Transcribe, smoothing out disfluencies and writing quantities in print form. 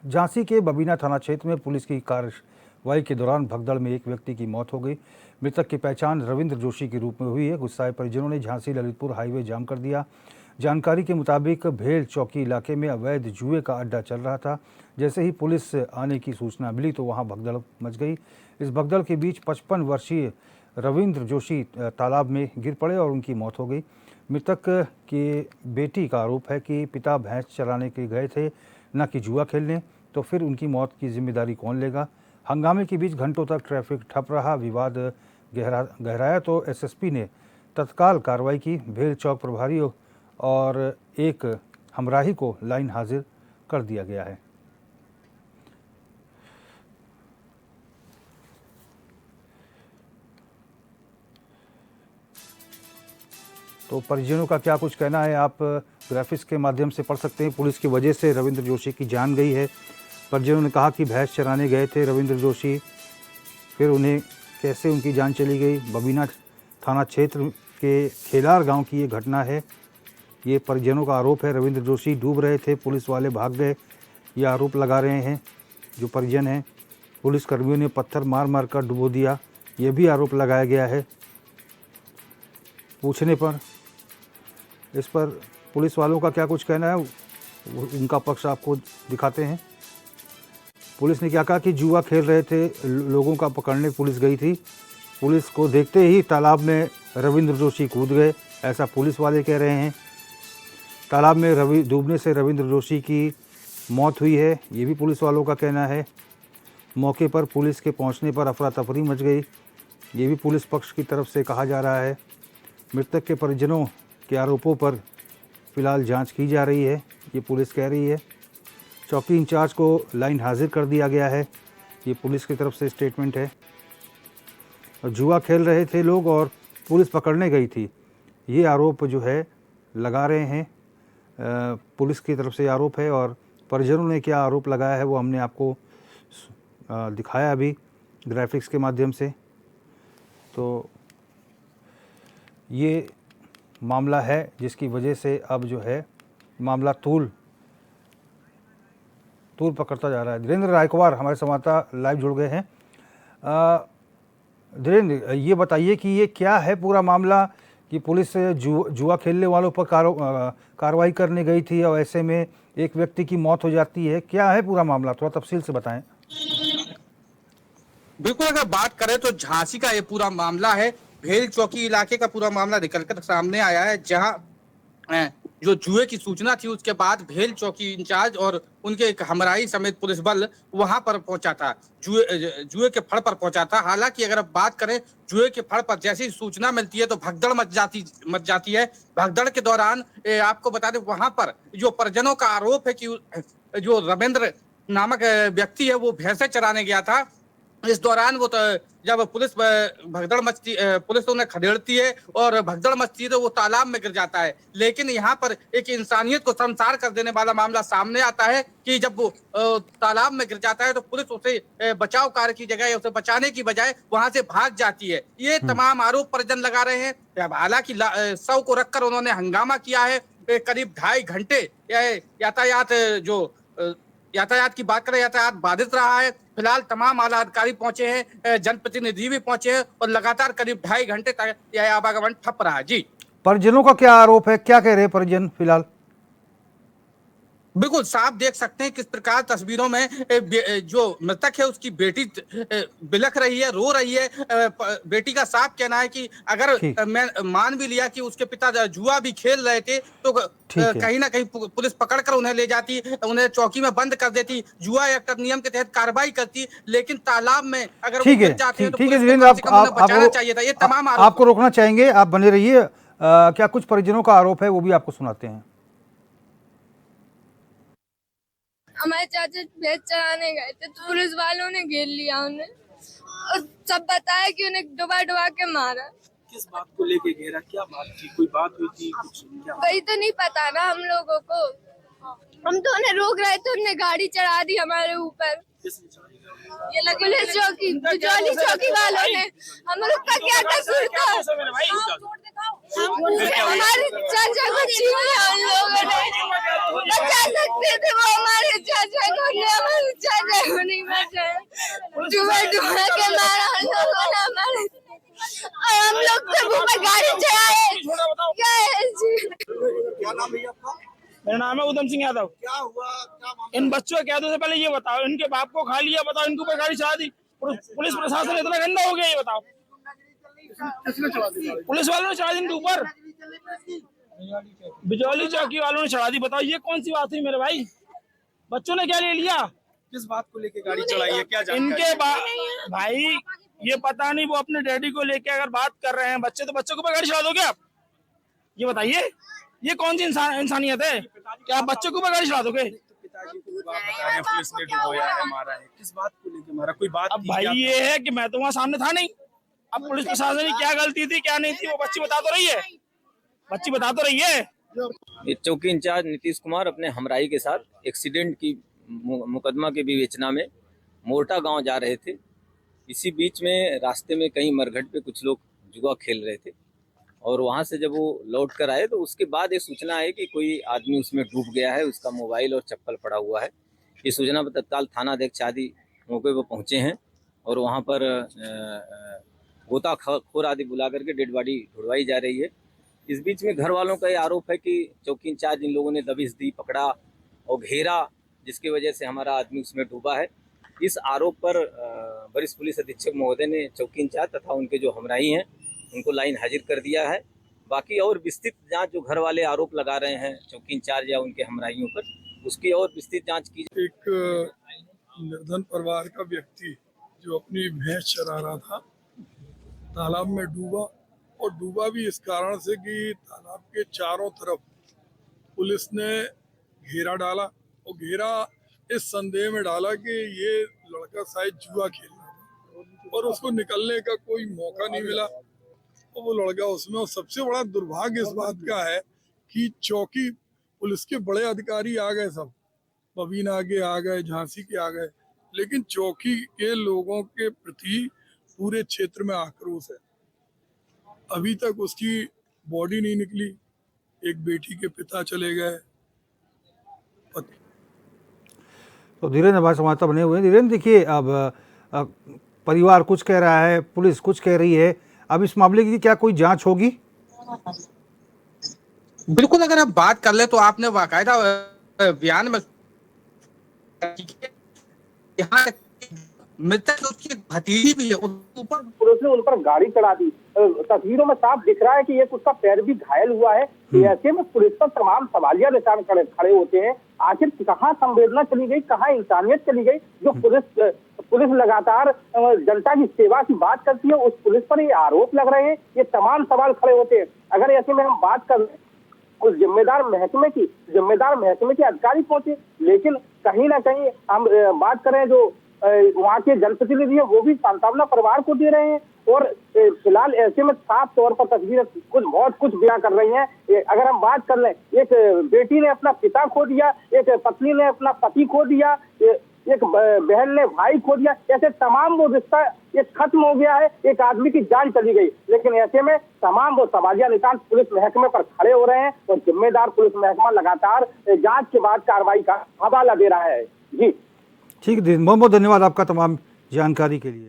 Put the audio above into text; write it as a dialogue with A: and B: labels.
A: झांसी के बबीना थाना क्षेत्र में पुलिस की कार्रवाई के दौरान भगदड़ में एक व्यक्ति की मौत हो गई। मृतक की पहचान रविंद्र जोशी के रूप में हुई है। गुस्साए परिजनों ने झांसी ललितपुर हाईवे जाम कर दिया। जानकारी के मुताबिक भेल चौकी इलाके में अवैध जुए का अड्डा चल रहा था। जैसे ही पुलिस आने की सूचना मिली तो वहां भगदड़ मच गई। इस भगदड़ के बीच 55 वर्षीय रविंद्र जोशी तालाब में गिर पड़े और उनकी मौत हो गई। मृतक की बेटी का आरोप है कि पिता भैंस चराने के गए थे, न कि जुआ खेलने, तो फिर उनकी मौत की जिम्मेदारी कौन लेगा। हंगामे के बीच घंटों तक ट्रैफिक ठप रहा। विवाद गहराया तो एसएसपी ने तत्काल कार्रवाई की। भेल चौक प्रभारी और एक हमराही को लाइन हाजिर कर दिया गया है। तो परिजनों का क्या कुछ कहना है आप ग्राफिक्स के माध्यम से पढ़ सकते हैं। पुलिस की वजह से रविंद्र जोशी की जान गई है। परिजनों ने कहा कि भैंस चराने गए थे रविंद्र जोशी, फिर उन्हें कैसे उनकी जान चली गई। बबीना थाना क्षेत्र के खेलार गांव की ये घटना है। ये परिजनों का आरोप है। रविंद्र जोशी डूब रहे थे, पुलिस वाले भाग गए, ये आरोप लगा रहे हैं जो परिजन हैं। पुलिस कर्मियों ने पत्थर मार मार कर डुबो दिया, ये भी आरोप लगाया गया है। पूछने पर इस पर पुलिस वालों का क्या कुछ कहना है, उनका पक्ष आपको दिखाते हैं। पुलिस ने क्या कहा कि जुआ खेल रहे थे, लोगों का पकड़ने पुलिस गई थी। पुलिस को देखते ही तालाब में रविंद्र जोशी कूद गए, ऐसा पुलिस वाले कह रहे हैं। तालाब में डूबने से रविंद्र जोशी की मौत हुई है, ये भी पुलिस वालों का कहना है। मौके पर पुलिस के पहुंचने पर अफरा तफरी मच गई, ये भी पुलिस पक्ष की तरफ से कहा जा रहा है। मृतक के परिजनों के आरोपों पर फिलहाल जांच की जा रही है, ये पुलिस कह रही है। चौकी इंचार्ज को लाइन हाजिर कर दिया गया है, ये पुलिस की तरफ से स्टेटमेंट है। और जुआ खेल रहे थे लोग और पुलिस पकड़ने गई थी, ये आरोप जो है लगा रहे हैं। पुलिस की तरफ से आरोप है और परिजनों ने क्या आरोप लगाया है वो हमने आपको दिखाया अभी ग्राफिक्स के माध्यम से। तो ये मामला है जिसकी वजह से अब जो है मामला तूल पकड़ता जा रहा है। धीरेन्द्र रायकवार हमारे संवाददाता लाइव जुड़ गए हैं। धीरेन्द्र, ये बताइए कि ये क्या है पूरा मामला कि पुलिस जुआ खेलने वालों पर कार्रवाई करने गई थी और ऐसे में एक व्यक्ति की मौत हो जाती है, क्या है पूरा मामला, थोड़ा तफसील से बताएं।
B: बिल्कुल, अगर बात करें तो झांसी का ये पूरा मामला है। भेल चौकी इलाके का पूरा मामला निकलकर सामने आया है, जहां जो जुए की सूचना थी उसके बाद भेल चौकी इंचार्ज और उनके एक हमराही समेत पुलिस बल वहां पर पहुंचा था, जुए के फड़ पर पहुंचा था। हालांकि अगर अब बात करें जुए के फड़ पर जैसी सूचना मिलती है तो भगदड़ मच जाती है। भगदड़ के दौरान आपको बता दें वहां पर जो परिजनों का आरोप है कि जो रविंद्र नामक व्यक्ति है वो भैंसे चराने गया था। इस दौरान वो जब पुलिस भगदड़ मचती, पुलिस उन्हें खदेड़ती है और भगदड़ मचती है तो वो तालाब में गिर जाता है। लेकिन यहाँ पर एक इंसानियत को शर्मसार कर देने वाला मामला सामने आता है कि जब वो तालाब में गिर जाता है तो पुलिस उसे बचाव कार्य की जगह उसे बचाने की बजाय वहां से भाग जाती है। ये तमाम आरोप परिजन लगा रहे हैं। हालांकि शव को रखकर उन्होंने हंगामा किया है। करीब 2.5 घंटे यातायात की बात करें, यातायात बाधित रहा है। फिलहाल तमाम आला अधिकारी पहुंचे हैं, जनप्रतिनिधि भी पहुंचे हैं और लगातार करीब 2.5 घंटे तक यह आवागमन ठप रहा है। जी,
A: परिजनों का क्या आरोप है, क्या कह रहे हैं परिजन फिलहाल?
B: बिल्कुल साफ देख सकते हैं किस प्रकार तस्वीरों में जो मृतक है उसकी बेटी बिलख रही है, रो रही है। बेटी का साफ कहना है कि अगर मैं मान भी लिया कि उसके पिता जुआ भी खेल रहे थे तो कहीं ना कहीं पुलिस पकड़कर उन्हें ले जाती, उन्हें चौकी में बंद कर देती, जुआ एक्ट नियम के तहत कार्रवाई करती। लेकिन तालाब में अगर वो गिर जाते हैं तो पुलिस को कम से कम उन्हें बचाना चाहिए था। ये तमाम
A: आपको रोकना चाहेंगे, आप बने रहिए। क्या कुछ परिजनों का आरोप है वो भी आपको सुनाते हैं।
C: हमारे चाचा भैंस चराने गए थे तो पुलिस वालों ने घेर लिया उन्हें और सब बताया कि उन्हें डुबा के मारा।
D: किस बात को लेके घेरा, क्या बात थी, कोई बात हुई थी कुछ, क्या?
C: वही तो नहीं पता ना हम लोगों को। हम तो उन्हें रोक रहे थे, उन्हें गाड़ी चढ़ा दी हमारे ऊपर।
D: किसने चढ़ाई?
C: पुलिस चौकी बिजौली चौकी वालों ने हम लोग का क्या कसूर था? हमारे चाचा को छीन लिया उन लोगों ने। बचा सकते थे वो हमारे चाचा को, हमारे चाचा को नहीं बचाया। डुबा डुबा के मारा उन लोगों ने हमारे, और हम लोग सब ऊपर गाड़ी चढ़ाए। क्या है जी?
D: क्या नाम है आपका?
E: मेरा नाम है उधम सिंह यादव।
D: क्या हुआ, क्या मामला?
E: इन बच्चों के कैदों से पहले ये बताओ, इनके बाप को खा लिया, बताओ इनके ऊपर गाड़ी चढ़ा दी। पुलिस प्रशासन इतना गंदा हो गया, ये बताओ।
D: किसने चढ़ा दी?
E: पुलिस वालों ने चढ़ा दी इनके ऊपर, बिजौली चौकी वालों ने चढ़ा दी। बताओ ये कौन सी बात हुई मेरे भाई? बच्चों ने क्या ले लिया?
D: किस बात को लेके गाड़ी चढ़ाई है, क्या जानकारी?
E: इनके भाई ये पता नहीं, वो अपने डैडी को लेके अगर बात कर रहे हैं बच्चे, तो बच्चों के ऊपर गाड़ी चढ़ा दोगे आप? ये बताइए, ये कौन सी इंसानियत है? क्या आप बच्चों के ऊपर गाड़ी चढ़ा दोगे?
D: पिताजी को बात बता रहे हैं पुलिस ने डुबोया है, मारा है। किस बात को लेके मारा, कोई बात
E: अब
D: थी
E: भाई
D: क्या?
E: ये है कि मैं तो वहाँ सामने था नहीं। अब पुलिस प्रशासन की क्या गलती थी क्या नहीं थी, वो बच्ची बता तो रही है, बच्ची बता तो रही है।
F: ये चौकी इंचार्ज नीतीश कुमार अपने हमराई के साथ एक्सीडेंट की मुकदमा के विवेचना में मोरटा गांव जा रहे थे। इसी बीच में रास्ते में कहीं मरघट पे कुछ लोग जुआ खेल रहे थे, और वहां से जब वो लौट कर आए तो उसके बाद एक सूचना है कि कोई आदमी उसमें डूब गया है, उसका मोबाइल और चप्पल पड़ा हुआ है। ये सूचना पर तत्काल थाना अध्यक्ष आदि मौके पर पहुंचे हैं, और वहां पर गोताखोर आदि बुला करके डेड बॉडी ढूंढवाई जा रही है। इस बीच में घर वालों का ये आरोप है कि चौकी इंचार्ज इन लोगों ने दबिश दी, पकड़ा और घेरा, जिसकी वजह से हमारा आदमी उसमें डूबा है। इस आरोप पर वरिष्ठ पुलिस अधीक्षक महोदय ने चौकी इंचार्ज तथा उनके जो हमराही हैं उनको लाइन हाजिर कर दिया है। बाकी और विस्तृत जांच जो घर वाले आरोप लगा रहे हैं चौकी इंचार्ज या उनके हमराहियों पर, उसकी और विस्तृत जांच की।
G: एक निर्धन परिवार का व्यक्ति जो अपनी भैंस चरा रहा था, तालाब में डूबा, और डूबा भी इस कारण से कि तालाब के चारों तरफ पुलिस ने घेरा डाला, और घेरा इस संदेह में डाला कि ये लड़का शायद जुआ खेल रहा था, और उसको निकलने का कोई मौका नहीं मिला, और वो लड़का उसमें। और सबसे बड़ा दुर्भाग्य इस बात का है कि चौकी पुलिस के बड़े अधिकारी आ गए, सब बबीना के आ गए, झांसी के आ गए, लेकिन चौकी के लोगों के प्रति पूरे क्षेत्र में आक्रोश है। अभी तक उसकी बॉडी नहीं निकली, एक बेटी के पिता चले गए।
A: तो धीरेन्द्र हमारे समाचार बने हुए हैं। धीरेन्द्र देखिए, अब परिवार कुछ कह रहा है, पुलिस कुछ कह रही है, अब इस मामले की क्या कोई जांच होगी?
B: बिल्कुल, अगर आप बात कर ले तो आपने बाकायदा बयान में यहाँ मृतक उसकी भतीजी भी है, ऊपर
H: पुलिस ने उन पर गाड़ी चढ़ा दी। तस्वीरों में साफ दिख रहा है कि एक उसका पैर भी घायल हुआ है। ऐसे में पुलिस पर तमाम सवालिया निशान खड़े होते हैं। आखिर कहाँ संवेदना चली गई, कहाँ इंसानियत चली गई? जो पुलिस लगातार जनता की सेवा की बात करती है, उस पुलिस पर ये आरोप लग रहे हैं, ये तमाम सवाल खड़े होते हैं। अगर ऐसे में हम बात कर उस जिम्मेदार महकमे के अधिकारी पहुंचे, लेकिन कहीं ना कहीं हम बात करें जो वहाँ के जनप्रतिनिधि है, वो भी सांत्वना परिवार को दे रहे हैं, और फिलहाल ऐसे में साफ तौर पर तस्वीरें बहुत कुछ बयां कर रही हैं। अगर हम बात कर लें, एक बेटी ने अपना पिता खो दिया, एक पत्नी ने अपना पति खो दिया, एक बहन ने भाई खो दिया, ऐसे तमाम वो रिश्ता ये खत्म हो गया है, एक आदमी की जान चली गई। लेकिन ऐसे में तमाम वो सवालिया निशान पुलिस महकमे पर खड़े हो रहे हैं, और जिम्मेदार पुलिस महकमा लगातार जांच के बाद कार्रवाई का हवाला दे रहा है। जी
A: ठीक है, बहुत बहुत धन्यवाद आपका तमाम जानकारी के लिए।